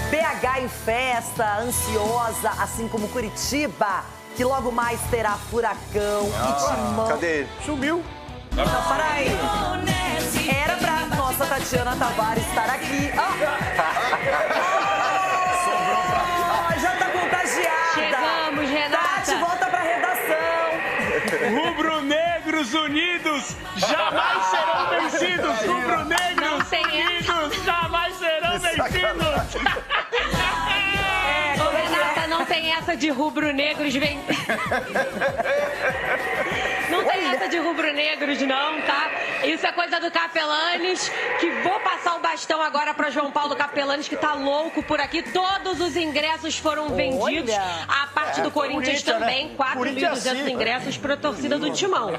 BH em festa, ansiosa, assim como Curitiba, que logo mais terá furacão e timão. Cadê ele? Sumiu. Não, para aí. Era pra nossa Tatiana Tavares estar aqui. Já tá contagiada. Chegamos, Renata. Tati, volta pra redação. Rubro-negros unidos jamais serão vencidos. Rubro-negros unidos jamais serão vencidos. Ô, Renata, não tem essa de rubro-negros, vem. Não tem essa de rubro-negros, não, tá? Isso é coisa do Capelanes, que vou passar o bastão agora pra João Paulo Capelanes, que tá louco por aqui. Todos os ingressos foram vendidos. A parte do Corinthians também, né? 4.200 ingressos pra torcida do Timão.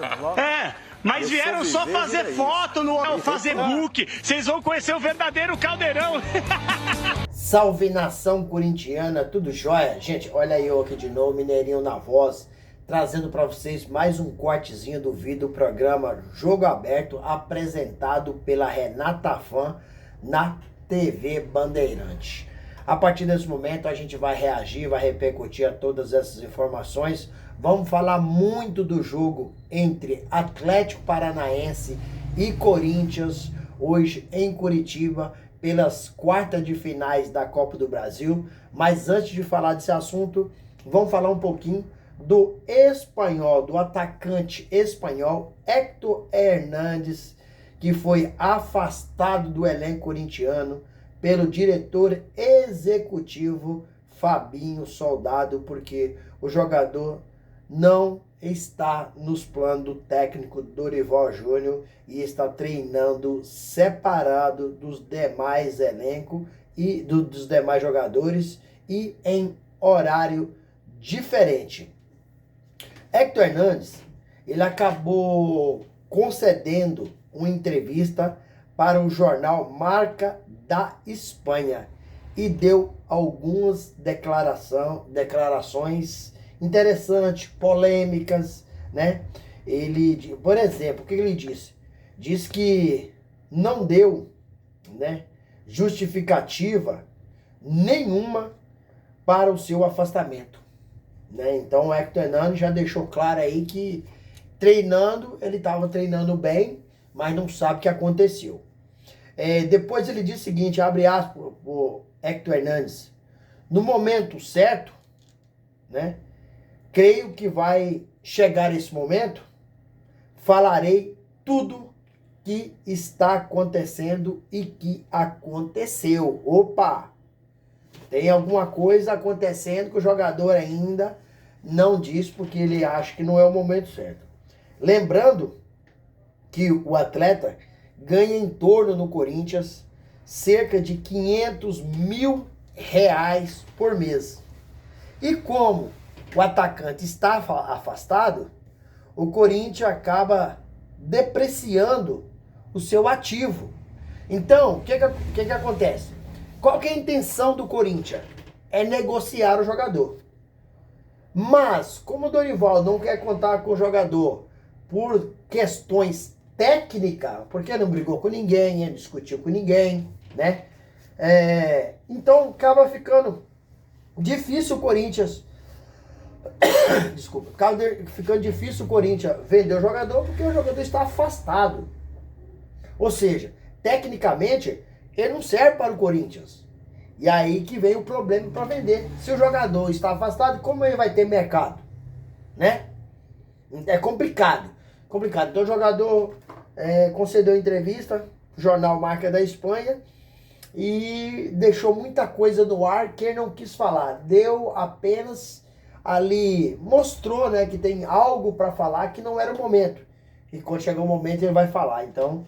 Mas vieram só fazer foto no Facebook. Vocês vão conhecer o verdadeiro caldeirão. Salve nação corintiana, tudo jóia? Gente, olha eu aqui de novo, Mineirinho na voz, trazendo para vocês mais um cortezinho do vídeo do programa Jogo Aberto, apresentado pela Renata Fã na TV Bandeirante. A partir desse momento a gente vai reagir, vai repercutir a todas essas informações. Vamos falar muito do jogo entre Atlético Paranaense e Corinthians, hoje em Curitiba, pelas quartas de finais da Copa do Brasil. Mas antes de falar desse assunto, vamos falar um pouquinho do espanhol, do atacante espanhol Héctor Hernández, que foi afastado do elenco corintiano pelo diretor executivo Fabinho Soldado, porque o jogador não está nos planos do técnico Dorival Júnior e está treinando separado dos demais elencos e dos demais jogadores e em horário diferente. Héctor Hernández, ele acabou concedendo uma entrevista para o jornal Marca da Espanha e deu algumas declarações interessantes, polêmicas, né? Ele, por exemplo, o que ele disse? Diz que não deu, né, justificativa nenhuma para o seu afastamento, né? Então o Héctor Hernández já deixou claro aí que treinando, ele estava treinando bem, mas não sabe o que aconteceu. Depois ele diz o seguinte, abre aspas, o Héctor Hernández: no momento certo, né, creio que vai chegar esse momento, falarei tudo que está acontecendo e que aconteceu. Opa! Tem alguma coisa acontecendo que o jogador ainda não disse, porque ele acha que não é o momento certo. Lembrando que o atleta ganha em torno no Corinthians cerca de R$500 mil por mês. E como o atacante está afastado, o Corinthians acaba depreciando o seu ativo. Então, o que acontece? Qual que é a intenção do Corinthians? É negociar o jogador. Mas, como o Dorival não quer contar com o jogador por questões técnicas, porque não brigou com ninguém, não discutiu com ninguém, né? Então, acaba ficando difícil o Corinthians... Desculpa, ficando difícil o Corinthians vender o jogador porque o jogador está afastado. Ou seja, tecnicamente, ele não serve para o Corinthians. E aí que vem o problema para vender. Se o jogador está afastado, como ele vai ter mercado? Né? É complicado. Então o jogador concedeu entrevista, jornal Marca da Espanha, e deixou muita coisa no ar que ele não quis falar. Deu apenas... ali mostrou, né, que tem algo para falar que não era o momento. E quando chegar o momento ele vai falar. Então,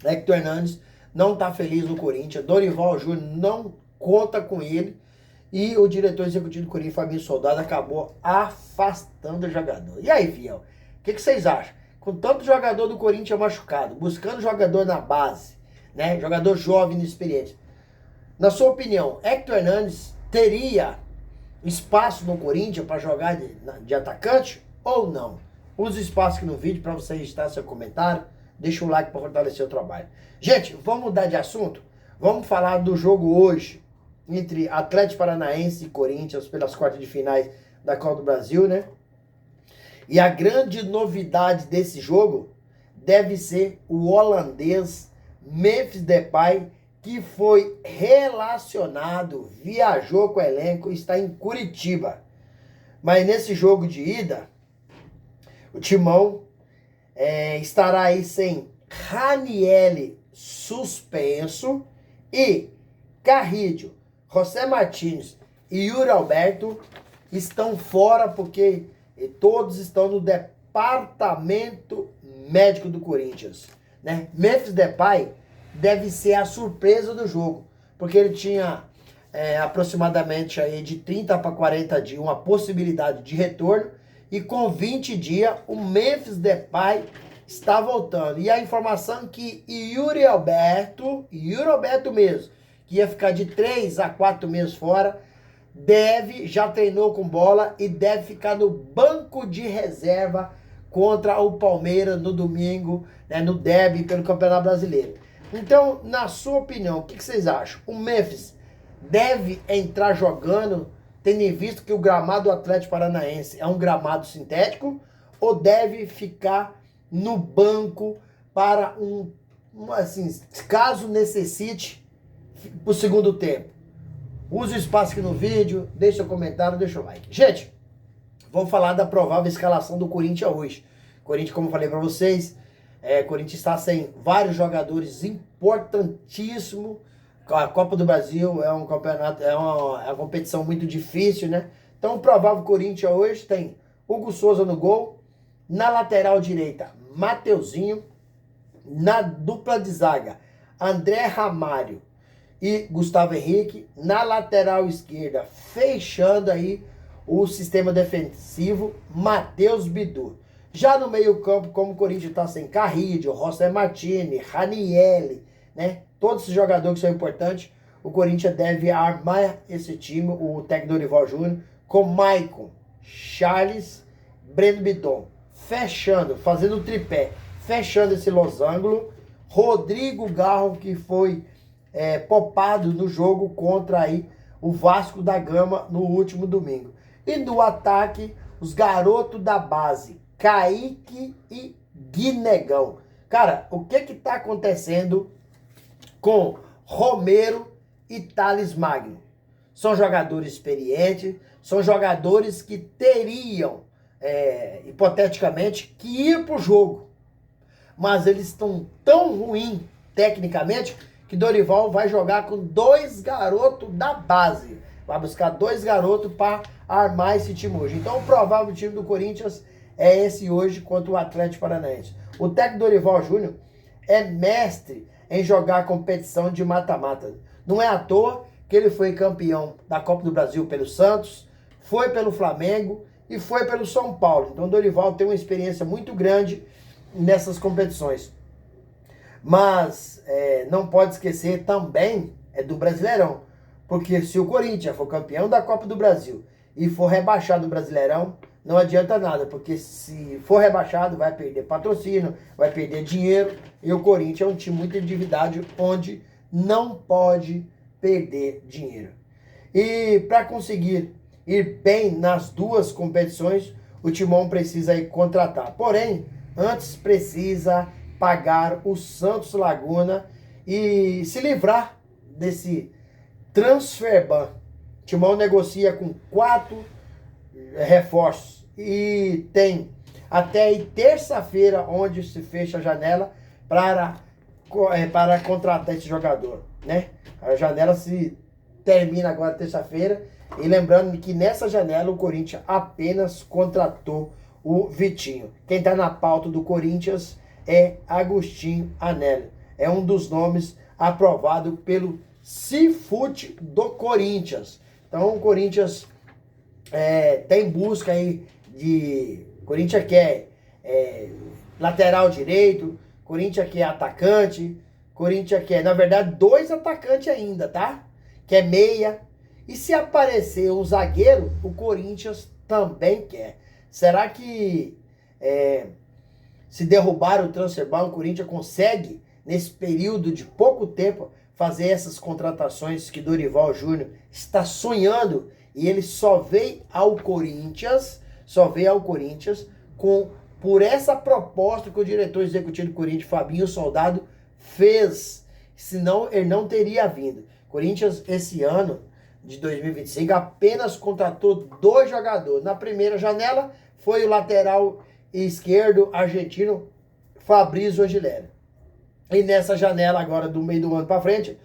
Héctor Hernández não está feliz no Corinthians. Dorival Júnior não conta com ele. E o diretor executivo do Corinthians, Fabinho Soldado, acabou afastando o jogador. E aí, fiel? O que vocês acham? Com tanto jogador do Corinthians machucado, buscando jogador na base, né, jogador jovem e inexperiente. Na sua opinião, Héctor Hernández teria espaço no Corinthians para jogar de atacante ou não? Use o espaço aqui no vídeo para você registrar seu comentário. Deixa o like para fortalecer o trabalho. Gente, vamos mudar de assunto? Vamos falar do jogo hoje entre Atlético Paranaense e Corinthians pelas quartas de finais da Copa do Brasil, né? E a grande novidade desse jogo deve ser o holandês Memphis Depay, que foi relacionado, viajou com o elenco, está em Curitiba. Mas nesse jogo de ida, o Timão estará aí sem Ranieri suspenso e Carrillo, José Martins e Yuri Alberto estão fora porque todos estão no departamento médico do Corinthians, né? Memphis Depay deve ser a surpresa do jogo, porque ele tinha aproximadamente aí de 30 para 40 dias uma possibilidade de retorno, e com 20 dias o Memphis Depay está voltando. E a informação que Yuri Alberto mesmo, que ia ficar de 3 a 4 meses fora, já treinou com bola e deve ficar no banco de reserva contra o Palmeiras no domingo, né, no derby pelo Campeonato Brasileiro. Então, na sua opinião, o que vocês acham? O Memphis deve entrar jogando, tendo em vista que o gramado do Atlético Paranaense é um gramado sintético, ou deve ficar no banco para assim, caso necessite, para o segundo tempo? Use o espaço aqui no vídeo, deixa o comentário, deixa o like. Gente, vamos falar da provável escalação do Corinthians hoje. Corinthians, como eu falei para vocês, Corinthians está sem vários jogadores importantíssimos. A Copa do Brasil é um campeonato, é uma competição muito difícil, né? Então, o provável Corinthians hoje tem Hugo Souza no gol, na lateral direita, Mateuzinho, na dupla de zaga, André Ramalho e Gustavo Henrique, na lateral esquerda, fechando aí o sistema defensivo, Matheus Bidu. Já no meio campo, como o Corinthians está sem Carrillo, José Martins, Ranieri, né? Todos esses jogadores que são importantes, o Corinthians deve armar esse time, o técnico Dorival Júnior, com Maicon, Charles, Breno Bitton, fechando, fazendo o tripé, fechando esse losango, Rodrigo Garro, que foi poupado no jogo contra aí o Vasco da Gama no último domingo. E no ataque, os garotos da base, Kaique e Guinegão. Cara, o que tá acontecendo com Romero e Thales Magno? São jogadores experientes, são jogadores que teriam, hipoteticamente, que ir pro jogo. Mas eles estão tão ruins tecnicamente que Dorival vai jogar com 2 garotos da base. Vai buscar 2 garotos para armar esse time hoje. Então o provável time do Corinthians é esse hoje contra o Atlético Paranaense. O técnico Dorival Júnior é mestre em jogar competição de mata-mata. Não é à toa que ele foi campeão da Copa do Brasil pelo Santos, foi pelo Flamengo e foi pelo São Paulo. Então o Dorival tem uma experiência muito grande nessas competições. Mas não pode esquecer também do Brasileirão. Porque se o Corinthians for campeão da Copa do Brasil e for rebaixado no Brasileirão, não adianta nada. Porque se for rebaixado, vai perder patrocínio, vai perder dinheiro. E o Corinthians é um time muito endividado, onde não pode perder dinheiro. E para conseguir ir bem nas duas competições, o Timão precisa ir contratar. Porém, antes precisa pagar o Santos Laguna e se livrar desse transfer ban. O Timão negocia com 4 reforços e tem até aí terça-feira onde se fecha a janela para contratar esse jogador, né? A janela se termina agora terça-feira, e lembrando que nessa janela o Corinthians apenas contratou o Vitinho. Quem está na pauta do Corinthians é Agostinho Anelli. É um dos nomes aprovado pelo Cifute do Corinthians. Então o Corinthians tem busca aí de... Corinthians quer lateral direito, Corinthians quer atacante, Corinthians quer, na verdade, 2 atacantes ainda, tá? Que é meia. E se aparecer um zagueiro, o Corinthians também quer. Será que se derrubar o transfer ban, o Corinthians consegue, nesse período de pouco tempo, fazer essas contratações que Dorival Júnior está sonhando, e ele só veio ao Corinthians por essa proposta que o diretor executivo do Corinthians, Fabinho Soldado, fez. Senão ele não teria vindo. Corinthians, esse ano de 2025, apenas contratou 2 jogadores. Na primeira janela foi o lateral esquerdo argentino Fabrício Aguilera. E nessa janela agora do meio do ano para frente,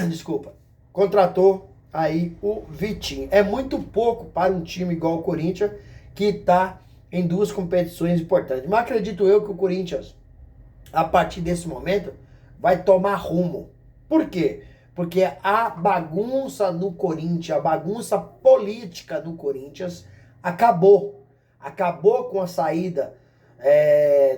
desculpa, contratou aí o Vitinho. É muito pouco para um time igual o Corinthians, que está em 2 competições importantes. Mas acredito eu que o Corinthians, a partir desse momento, vai tomar rumo. Por quê? Porque a bagunça no Corinthians, a bagunça política no Corinthians acabou. Acabou com a saída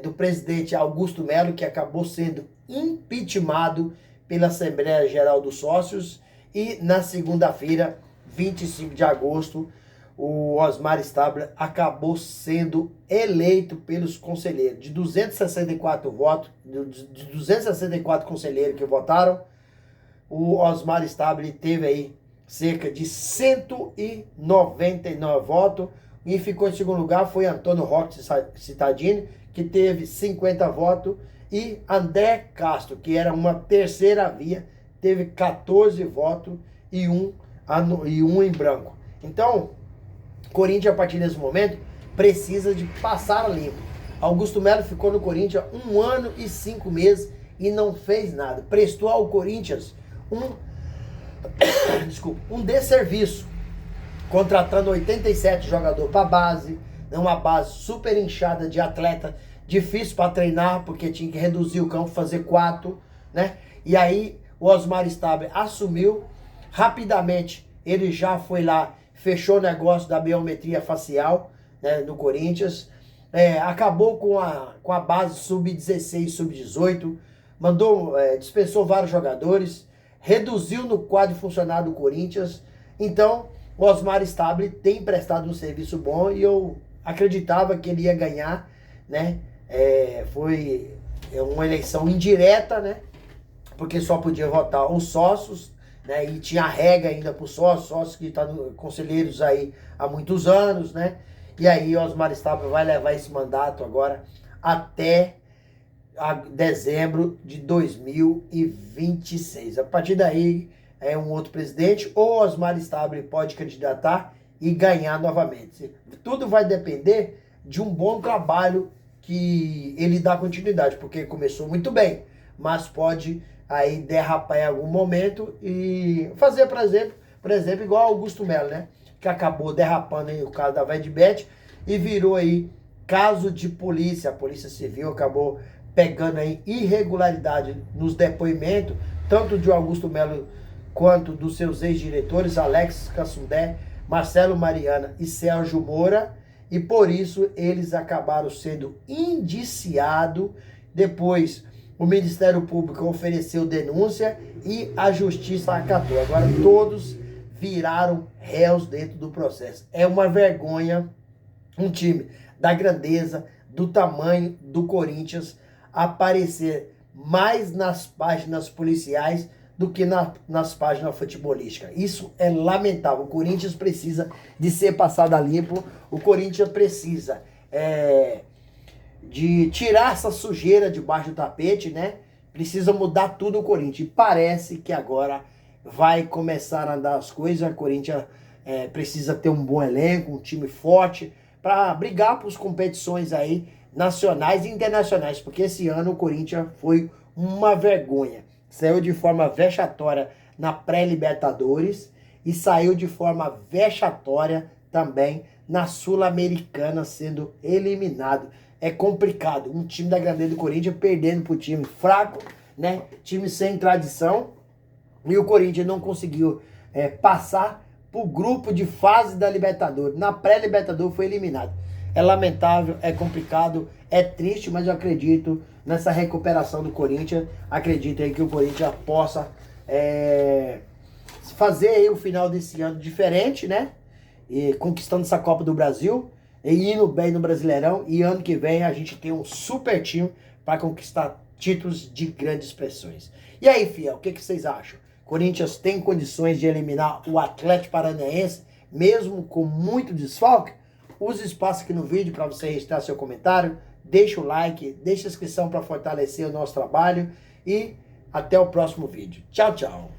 do presidente Augusto Melo, que acabou sendo impeachmentado pela Assembleia Geral dos Sócios. E na segunda-feira, 25 de agosto, o Osmar Stabile acabou sendo eleito pelos conselheiros. De 264 votos, de 264 conselheiros que votaram, o Osmar Stabile teve aí cerca de 199 votos. E ficou em segundo lugar foi Antônio Roque Cittadini, que teve 50 votos. E André Castro, que era uma terceira via, teve 14 votos e um em branco. Então, Corinthians, a partir desse momento, precisa de passar a limpo. Augusto Melo ficou no Corinthians 1 ano e 5 meses e não fez nada. Prestou ao Corinthians um desserviço, contratando 87 jogadores para base, uma base super inchada de atleta, difícil para treinar, porque tinha que reduzir o campo, fazer 4, né? E aí o Osmar Stabile assumiu, rapidamente ele já foi lá, fechou o negócio da biometria facial, né, no Corinthians, acabou com a base sub-16, sub-18, dispensou vários jogadores, reduziu no quadro funcionário do Corinthians. Então, o Osmar Stabile tem prestado um serviço bom e eu acreditava que ele ia ganhar, né? Foi uma eleição indireta, né? Porque só podia votar os sócios, né? E tinha regra ainda para os sócios que estão conselheiros aí há muitos anos, né? E aí o Osmar Stabile vai levar esse mandato agora até dezembro de 2026. A partir daí é um outro presidente, ou Osmar Stabile pode candidatar e ganhar novamente. Tudo vai depender de um bom trabalho que ele dá continuidade, porque começou muito bem, mas pode aí derrapar em algum momento e fazer, por exemplo, igual Augusto Melo, né? Que acabou derrapando aí o caso da Vedbet e virou aí caso de polícia. A Polícia Civil acabou pegando aí irregularidade nos depoimentos, tanto de Augusto Melo quanto dos seus ex-diretores, Alex Cassundé, Marcelo Mariana e Sérgio Moura, e por isso eles acabaram sendo indiciados. Depois o Ministério Público ofereceu denúncia e a Justiça acatou. Agora todos viraram réus dentro do processo. É uma vergonha um time da grandeza, do tamanho do Corinthians aparecer mais nas páginas policiais do que nas páginas futebolísticas. Isso é lamentável. O Corinthians precisa de ser passado a limpo. O Corinthians precisa de tirar essa sujeira debaixo do tapete, né? Precisa mudar tudo o Corinthians. E parece que agora vai começar a andar as coisas. O Corinthians precisa ter um bom elenco, um time forte, para brigar por competições aí nacionais e internacionais. Porque esse ano o Corinthians foi uma vergonha. Saiu de forma vexatória na pré-Libertadores e saiu de forma vexatória também na Sul-Americana, sendo eliminado. É complicado, um time da grandeza do Corinthians perdendo para o time fraco, né? Time sem tradição, e o Corinthians não conseguiu passar para o grupo de fase da Libertadores. Na pré-Libertadores foi eliminado. É lamentável, é complicado, é triste, mas eu acredito nessa recuperação do Corinthians. Acredito aí que o Corinthians possa fazer aí o final desse ano diferente, né? E conquistando essa Copa do Brasil e indo bem no Brasileirão. E ano que vem a gente tem um super time para conquistar títulos de grandes expressões. E aí, fiel, o que vocês acham? Corinthians tem condições de eliminar o Atlético Paranaense, mesmo com muito desfalque? Use o espaço aqui no vídeo para você registrar seu comentário, deixa o like, deixa a inscrição para fortalecer o nosso trabalho e até o próximo vídeo. Tchau, tchau!